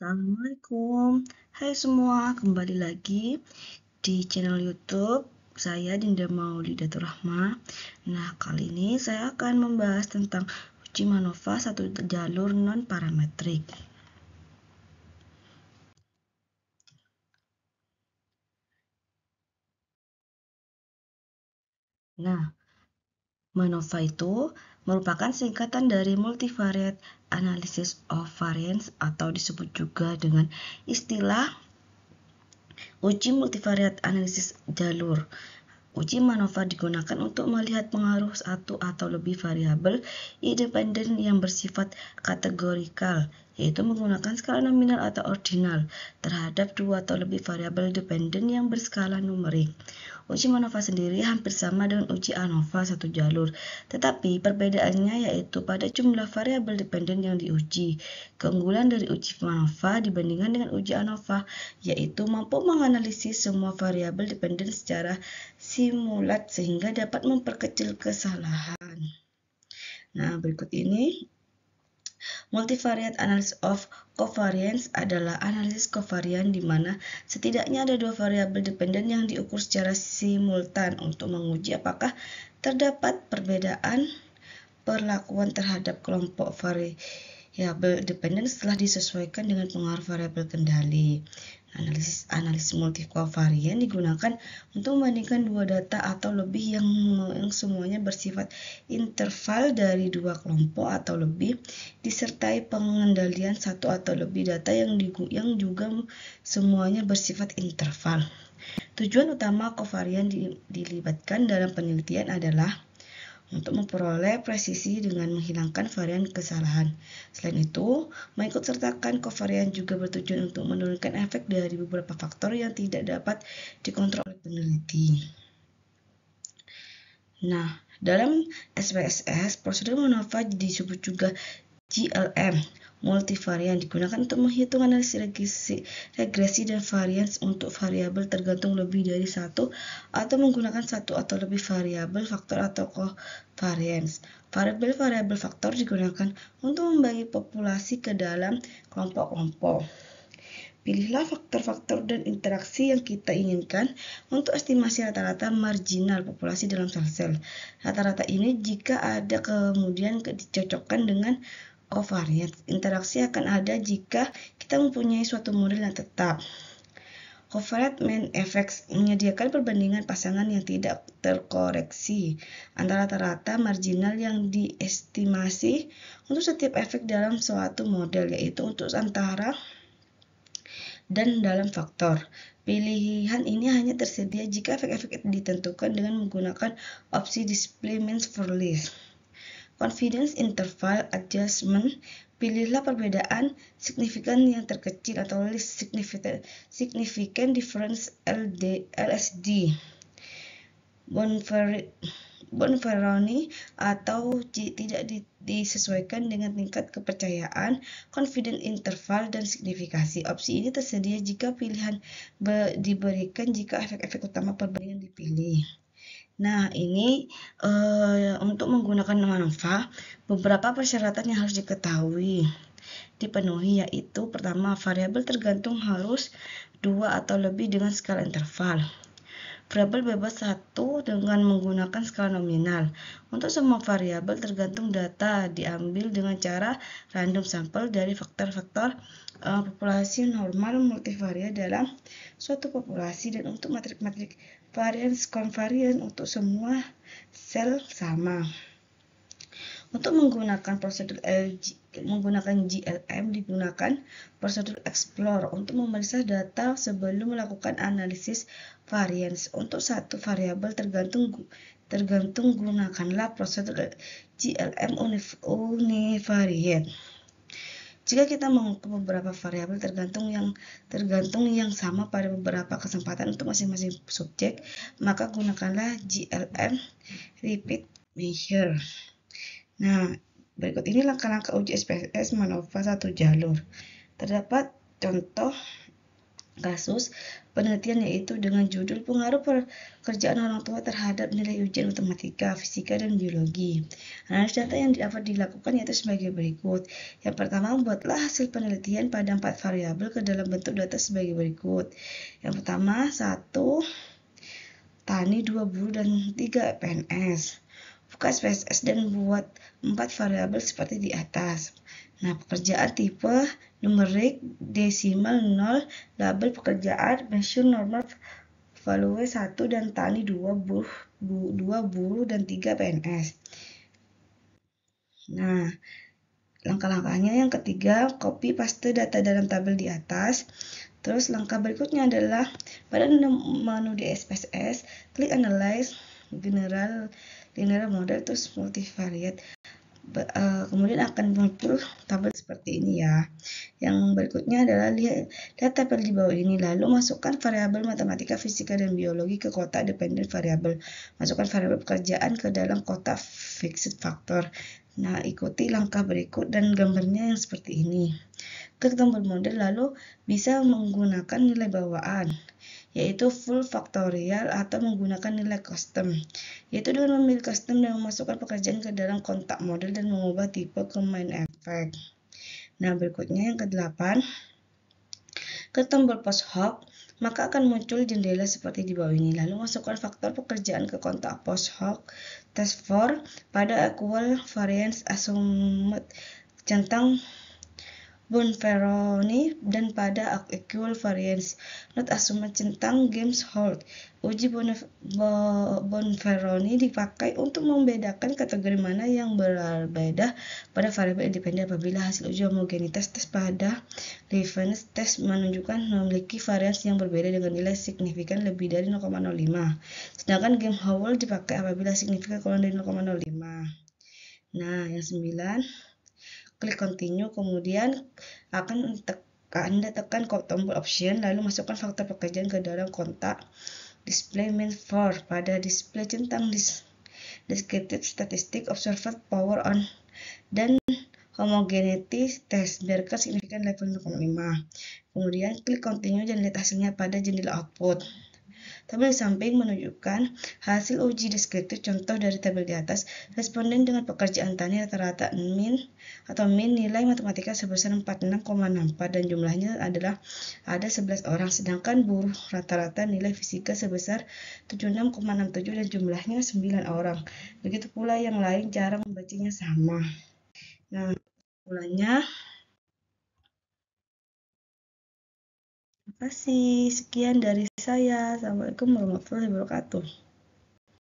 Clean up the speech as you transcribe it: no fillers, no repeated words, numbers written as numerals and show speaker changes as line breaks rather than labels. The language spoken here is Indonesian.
Assalamualaikum. Hai semua, kembali lagi di channel YouTube saya Dinda Maulidatur Rahma. Nah, kali ini saya akan membahas tentang uji MANOVA satu jalur non parametrik. Nah, MANOVA itu merupakan singkatan dari Multivariate Analysis of Variance atau disebut juga dengan istilah uji multivariate analisis jalur. Uji MANOVA digunakan untuk melihat pengaruh satu atau lebih variabel independen yang bersifat kategorikal, yaitu menggunakan skala nominal atau ordinal, terhadap dua atau lebih variabel dependen yang berskala numerik. Uji MANOVA sendiri hampir sama dengan uji ANOVA satu jalur, tetapi perbedaannya yaitu pada jumlah variabel dependen yang diuji. Keunggulan dari uji MANOVA dibandingkan dengan uji ANOVA yaitu mampu menganalisis semua variabel dependen secara simulat sehingga dapat memperkecil kesalahan. Nah, berikut ini multivariate analysis of covariance adalah analisis covarian di mana setidaknya ada dua variabel dependen yang diukur secara simultan untuk menguji apakah terdapat perbedaan perlakuan terhadap kelompok variabel dependen setelah disesuaikan dengan pengaruh variabel kendali. Analisis multivarian digunakan untuk membandingkan dua data atau lebih yang semuanya bersifat interval dari dua kelompok atau lebih, disertai pengendalian satu atau lebih data yang juga semuanya bersifat interval. Tujuan utama covarian dilibatkan dalam penelitian adalah untuk memperoleh presisi dengan menghilangkan varian kesalahan. Selain itu, mengikut sertakan covarian juga bertujuan untuk menurunkan efek dari beberapa faktor yang tidak dapat dikontrol oleh peneliti. Nah, dalam SPSS, prosedur MANOVA disebut juga GLM, multivarian, digunakan untuk menghitung analisis regresi dan varians untuk variabel tergantung lebih dari satu atau menggunakan satu atau lebih variabel faktor atau covariance. Variabel-variabel faktor digunakan untuk membagi populasi ke dalam kelompok-kelompok. Pilihlah faktor-faktor dan interaksi yang kita inginkan untuk estimasi rata-rata marginal populasi dalam sel-sel. Rata-rata ini jika ada kemudian dicocokkan dengan covariance. Interaksi akan ada jika kita mempunyai suatu model yang tetap. Covariate main effects menyediakan perbandingan pasangan yang tidak terkoreksi antara rata-rata marginal yang diestimasi untuk setiap efek dalam suatu model, yaitu untuk antara dan dalam faktor. Pilihan ini hanya tersedia jika efek-efek ditentukan dengan menggunakan opsi display means for least. Confidence interval adjustment, pilihlah perbedaan signifikan yang terkecil atau least significant difference LSD. Bonferroni atau tidak disesuaikan dengan tingkat kepercayaan, confidence interval, dan signifikasi. Opsi ini tersedia jika pilihan diberikan jika efek-efek utama perbandingan dipilih. Nah, ini untuk menggunakan MANOVA, beberapa persyaratan yang harus diketahui dipenuhi, yaitu pertama, variabel tergantung harus dua atau lebih dengan skala interval. Variabel bebas satu dengan menggunakan skala nominal. Untuk semua variabel tergantung data diambil dengan cara random sampel dari faktor-faktor populasi normal multivariat dalam suatu populasi, dan untuk matrik-matrik variance konvarian untuk semua sel sama. Untuk menggunakan prosedur GLM digunakan prosedur explore untuk memeriksa data sebelum melakukan analisis variance. Untuk satu variabel tergantung gunakanlah prosedur GLM univariate. Jika kita mengukur beberapa variabel tergantung yang sama pada beberapa kesempatan untuk masing-masing subjek, maka gunakanlah GLM repeat measure. Nah, berikut ini langkah-langkah uji SPSS MANOVA satu jalur. Terdapat contoh kasus penelitian yaitu dengan judul pengaruh pekerjaan orang tua terhadap nilai ujian matematika, fisika, dan biologi. Analisis data yang dapat dilakukan yaitu sebagai berikut. Yang pertama, buatlah hasil penelitian pada 4 variabel ke dalam bentuk data sebagai berikut. Yang pertama, 1. Tani, 2 buruh, dan 3 PNS. Buka SPSS dan buat 4 variabel seperti di atas. Nah, pekerjaan tipe numerik, desimal 0, label pekerjaan, measure normal value 1 dan tani 2 buruh dan 3 PNS. Nah, langkah-langkahnya yang ketiga, copy paste data dalam tabel di atas. Terus langkah berikutnya adalah pada menu di SPSS, klik Analyze, General, Linear Model, terus Multivariate. Kemudian akan muncul tabel seperti ini ya. Yang berikutnya adalah lihat tabel di bawah ini, lalu masukkan variabel matematika, fisika, dan biologi ke kotak dependent variable. Masukkan variabel pekerjaan ke dalam kotak fixed factor. Nah, ikuti langkah berikut dan gambarnya yang seperti ini. Klik tombol model lalu bisa menggunakan nilai bawaan, yaitu full factorial atau menggunakan nilai custom, yaitu dengan memilih custom dan memasukkan pekerjaan ke dalam kontak model dan mengubah tipe ke main effect. Nah, berikutnya yang ke-8, klik tombol post hoc, maka akan muncul jendela seperti di bawah ini. Lalu masukkan faktor pekerjaan ke kontak post hoc test for pada equal variance assumed centang Bonferroni dan pada equal variance not assumed centang games hold. Uji Bonferroni dipakai untuk membedakan kategori mana yang berbeda pada variabel independen apabila hasil uji homogenitas tes pada Leibniz test menunjukkan memiliki varians yang berbeda dengan nilai signifikan lebih dari 0,05. Sedangkan game Howell dipakai apabila signifikan kurang dari 0,05. Nah, yang 9, klik continue, kemudian akan Anda tekan tombol option, lalu masukkan faktor pekerjaan ke dalam kontak display main for pada display centang descriptive statistic observed power on dan homogeneity test, biarkan signifikan level 0,5. Kemudian klik continue dan lihat hasilnya pada jendela output. Tabel di samping menunjukkan hasil uji deskriptif contoh dari tabel di atas. Responden dengan pekerjaan tani rata-rata min nilai matematika sebesar 46,64 dan jumlahnya adalah ada 11 orang, sedangkan buruh rata-rata nilai fisika sebesar 76,67 dan jumlahnya 9 orang. Begitu pula yang lain, cara membacanya sama. Nah, mulanya. Terima kasih. Sekian dari saya. Assalamualaikum warahmatullahi wabarakatuh.